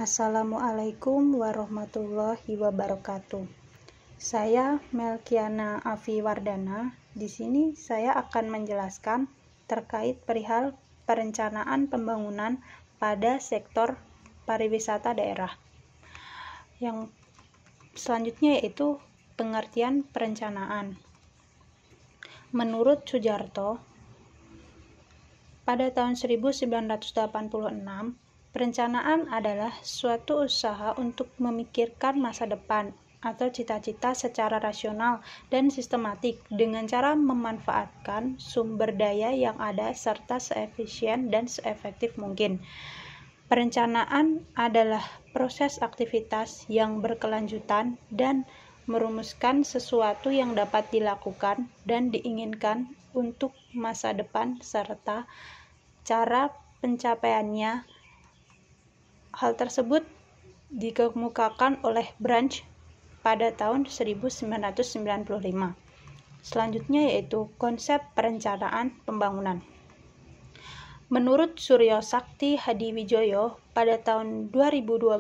Assalamualaikum warahmatullahi wabarakatuh. Saya Melkiana Afi Wardana. Di sini saya akan menjelaskan terkait perihal perencanaan pembangunan pada sektor pariwisata daerah. Yang selanjutnya yaitu pengertian perencanaan. Menurut Sujarto, pada tahun 1986, perencanaan adalah suatu usaha untuk memikirkan masa depan atau cita-cita secara rasional dan sistematik dengan cara memanfaatkan sumber daya yang ada serta seefisien dan seefektif mungkin. Perencanaan adalah proses aktivitas yang berkelanjutan dan merumuskan sesuatu yang dapat dilakukan dan diinginkan untuk masa depan serta cara pencapaiannya. Hal tersebut dikemukakan oleh Branch pada tahun 1995. Selanjutnya yaitu konsep perencanaan pembangunan. Menurut Suryo Sakti Hadiwijoyo pada tahun 2012,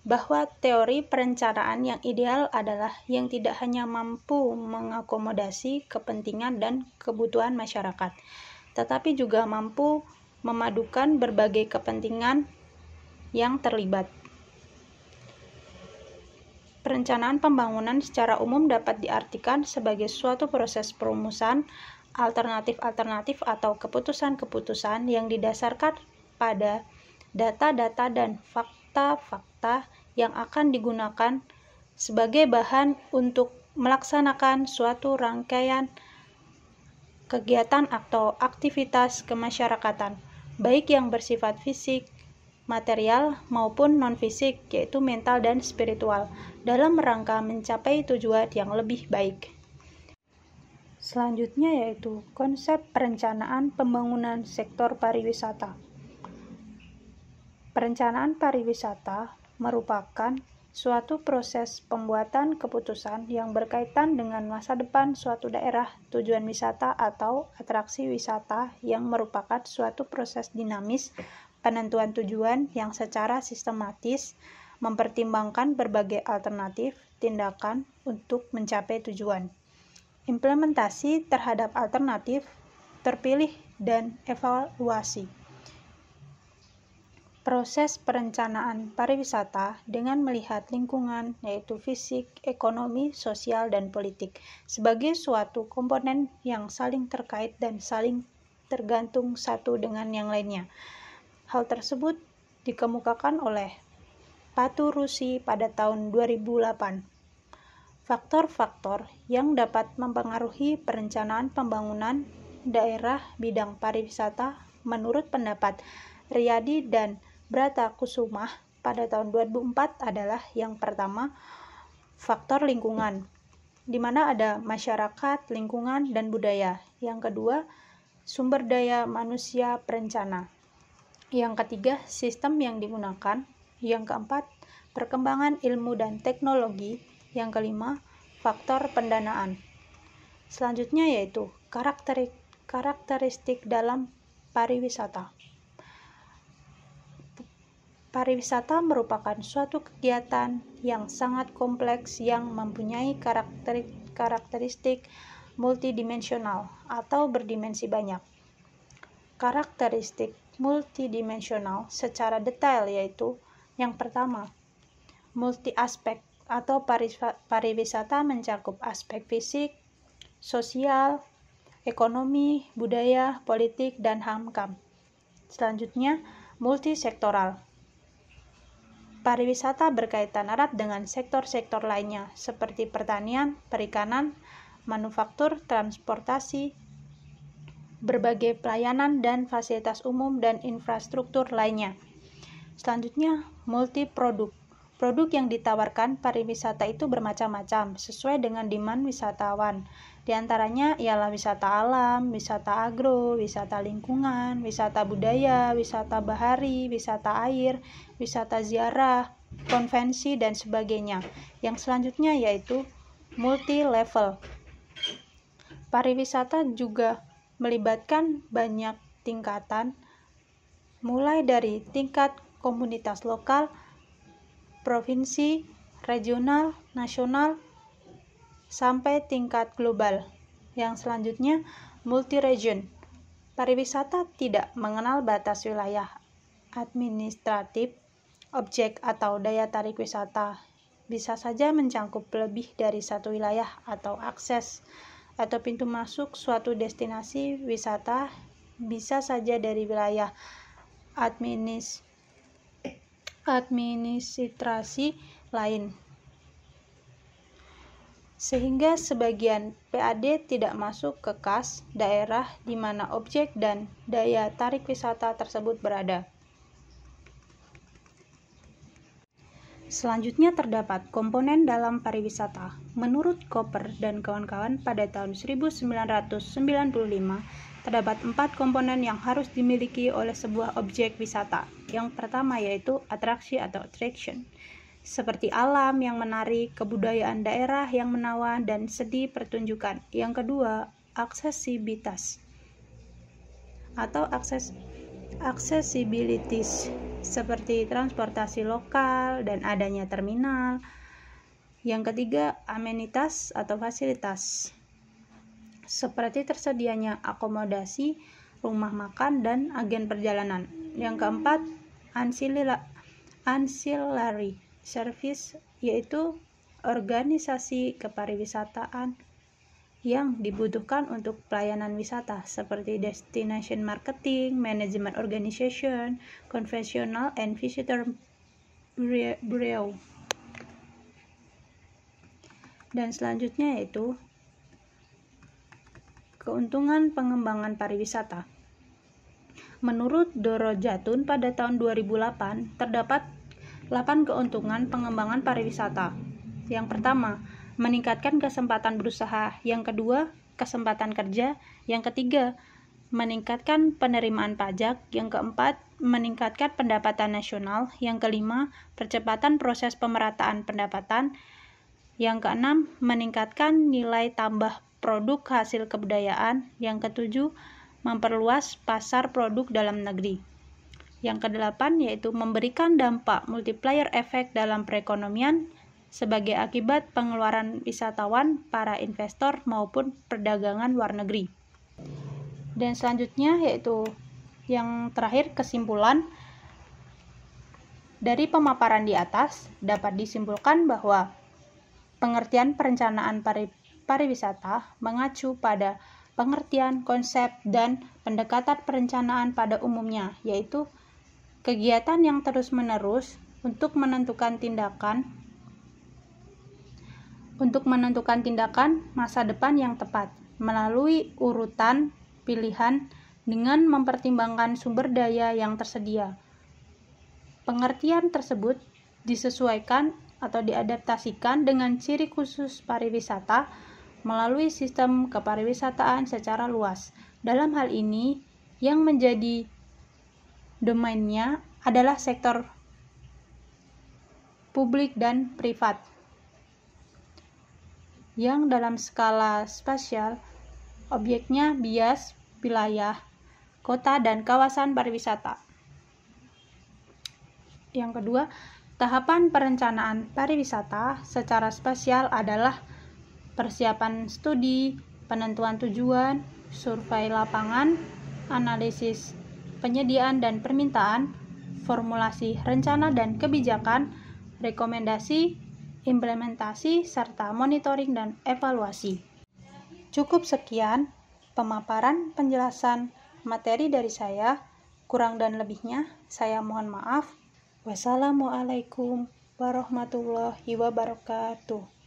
bahwa teori perencanaan yang ideal adalah yang tidak hanya mampu mengakomodasi kepentingan dan kebutuhan masyarakat, tetapi juga mampu memadukan berbagai kepentingan yang terlibat. Perencanaan pembangunan secara umum dapat diartikan sebagai suatu proses perumusan alternatif-alternatif atau keputusan-keputusan yang didasarkan pada data-data dan fakta-fakta yang akan digunakan sebagai bahan untuk melaksanakan suatu rangkaian kegiatan atau aktivitas kemasyarakatan, baik yang bersifat fisik, material maupun non-fisik, yaitu mental dan spiritual, dalam rangka mencapai tujuan yang lebih baik. Selanjutnya yaitu konsep perencanaan pembangunan sektor pariwisata. Perencanaan pariwisata merupakan suatu proses pembuatan keputusan yang berkaitan dengan masa depan suatu daerah tujuan wisata atau atraksi wisata yang merupakan suatu proses dinamis penentuan tujuan yang secara sistematis mempertimbangkan berbagai alternatif tindakan untuk mencapai tujuan. Implementasi terhadap alternatif terpilih dan evaluasi. Proses perencanaan pariwisata dengan melihat lingkungan, yaitu fisik, ekonomi, sosial, dan politik, sebagai suatu komponen yang saling terkait dan saling tergantung satu dengan yang lainnya. Hal tersebut dikemukakan oleh Paturusi pada tahun 2008. Faktor-faktor yang dapat mempengaruhi perencanaan pembangunan daerah bidang pariwisata menurut pendapat Riyadi dan Bratakusumah pada tahun 2004 adalah yang pertama, faktor lingkungan, di mana ada masyarakat, lingkungan, dan budaya. Yang kedua, sumber daya manusia perencana. Yang ketiga, sistem yang digunakan. Yang keempat, perkembangan ilmu dan teknologi. Yang kelima, faktor pendanaan. Selanjutnya yaitu karakteristik dalam pariwisata. Pariwisata merupakan suatu kegiatan yang sangat kompleks yang mempunyai karakteristik multidimensional atau berdimensi banyak. Karakteristik multidimensional secara detail yaitu yang pertama, multi aspek atau pariwisata mencakup aspek fisik, sosial, ekonomi, budaya, politik, dan HAM. Selanjutnya, multisektoral. Pariwisata berkaitan erat dengan sektor-sektor lainnya seperti pertanian, perikanan, manufaktur, transportasi, berbagai pelayanan dan fasilitas umum dan infrastruktur lainnya. Selanjutnya, multiproduk. Produk yang ditawarkan pariwisata itu bermacam-macam sesuai dengan demand wisatawan. Di antaranya ialah wisata alam, wisata agro, wisata lingkungan, wisata budaya, wisata bahari, wisata air, wisata ziarah, konvensi, dan sebagainya. Yang selanjutnya yaitu multi-level. Pariwisata juga melibatkan banyak tingkatan, mulai dari tingkat komunitas lokal, provinsi, regional, nasional, sampai tingkat global. Yang selanjutnya, multi-region. Pariwisata tidak mengenal batas wilayah administratif. Objek atau daya tarik wisata bisa saja mencakup lebih dari satu wilayah, atau akses atau pintu masuk suatu destinasi wisata bisa saja dari wilayah administrasi lain. Sehingga sebagian PAD tidak masuk ke kas daerah di mana objek dan daya tarik wisata tersebut berada. Selanjutnya terdapat komponen dalam pariwisata. Menurut Koper dan kawan-kawan pada tahun 1995, terdapat 4 komponen yang harus dimiliki oleh sebuah objek wisata. Yang pertama yaitu atraksi atau attraction, seperti alam yang menarik, kebudayaan daerah yang menawan, dan seni pertunjukan. Yang kedua, aksesibilitas atau accessibilities, seperti transportasi lokal dan adanya terminal. Yang ketiga, amenitas atau fasilitas, seperti tersedianya akomodasi, rumah makan, dan agen perjalanan. Yang keempat, ancillary service, yaitu organisasi kepariwisataan yang dibutuhkan untuk pelayanan wisata, seperti destination marketing, management organization, conventional and visitor bureau. Dan selanjutnya yaitu keuntungan pengembangan pariwisata. Menurut Doro Jatun pada tahun 2008, terdapat 8 keuntungan pengembangan pariwisata. Yang pertama, meningkatkan kesempatan berusaha. Yang kedua, kesempatan kerja. Yang ketiga, meningkatkan penerimaan pajak. Yang keempat, meningkatkan pendapatan nasional. Yang kelima, percepatan proses pemerataan pendapatan. Yang keenam, meningkatkan nilai tambah produk hasil kebudayaan. Yang ketujuh, memperluas pasar produk dalam negeri. Yang kedelapan yaitu memberikan dampak multiplier effect dalam perekonomian sebagai akibat pengeluaran wisatawan, para investor, maupun perdagangan luar negeri. Dan selanjutnya yaitu yang terakhir, kesimpulan. Dari pemaparan di atas dapat disimpulkan bahwa pengertian perencanaan pariwisata mengacu pada pengertian, konsep, dan pendekatan perencanaan pada umumnya, yaitu kegiatan yang terus-menerus untuk menentukan tindakan masa depan yang tepat melalui urutan pilihan dengan mempertimbangkan sumber daya yang tersedia. Pengertian tersebut disesuaikan atau diadaptasikan dengan ciri khusus pariwisata melalui sistem kepariwisataan secara luas. Dalam hal ini, yang menjadi domainnya adalah sektor publik dan privat, yang dalam skala spasial objeknya bias, wilayah, kota, dan kawasan pariwisata. Yang kedua, tahapan perencanaan pariwisata secara spasial adalah persiapan studi, penentuan tujuan, survei lapangan, analisis penyediaan dan permintaan, formulasi rencana dan kebijakan, rekomendasi, implementasi, serta monitoring dan evaluasi. Cukup sekian pemaparan penjelasan materi dari saya. Kurang dan lebihnya saya mohon maaf. Wassalamualaikum warahmatullahi wabarakatuh.